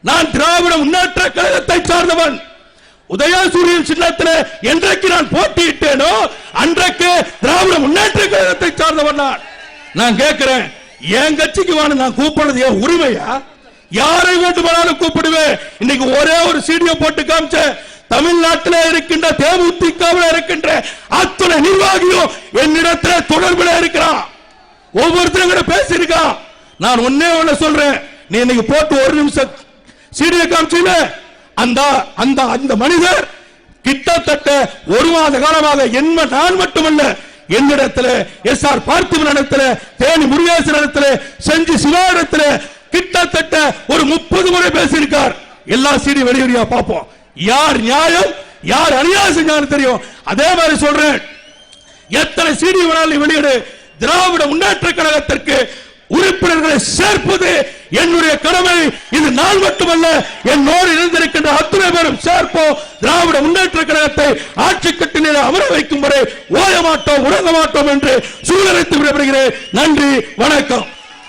நான் திராவிட முன்னேற்ற கழகத்தை சார்ந்தவன். உதயசூரியன் சின்னத்தில் என்றைக்கு நான் போட்டியிட்டேனோ அன்றைக்கு திராவிட முன்னேற்ற கழகத்தை சார்ந்தவன். நான் கேட்கிறேன், என் கட்சிக்கு வாங்க நான் கூப்பிடுறது என் உரிமையா? யாரை வேண்டுமானாலும் கூப்பிடுவேன். இன்னைக்கு ஒரே ஒரு சீடியோ போட்டு காமிச்ச தமிழ்நாட்டில் இருக்கின்ற தேமுதிகவில் இருக்கின்ற அத்தனை நிர்வாகியும் என்னிடத்தில் தொடர்பில் இருக்கிறான். ஒவ்வொருத்தரும் பேசியிருக்கான். நான் ஒன்னே ஒண்ணு சொல்றேன், நீ இன்னைக்கு போட்டு ஒரு நிமிஷம் சீடியோ காமிச்சீங்க, அந்த மனிதர் கிட்டத்தட்ட ஒரு மாத காலமாக நான் மட்டுமல்ல என்னிடத்தில் SR பார்த்திபனிடத்தில், தேனி முருகேசனிடத்தில், செஞ்சி சிவானிடத்தில் கிட்டத்தட்ட ஒரு 30 முறை பேசியிருக்கார். எல்லா சீடி வெளியிடியா பார்ப்போம். யார் நியாயம் யார் அநியாயம் செஞ்சாலும் தெரியும். அதே மாதிரி சொல்றேன், எத்தனை சீடி வேணாலும் வெளியிடு, திராவிட முன்னேற்ற கழகத்திற்கு உறுப்பினர்களை சேர்ப்பது என்னுடைய கடமை. இது நான் மட்டுமல்ல, என்னோடு இருந்திருக்கின்ற அத்தனை பேரும் சேர்ப்போம். திராவிட முன்னேற்ற கழகத்தை ஆட்சி கட்டிலே அமர வைக்கும் வரை ஓய மாட்டோம், உறங்க மாட்டோம் என்று சூழலைத்து விடப்படுகிறேன். நன்றி, வணக்கம்.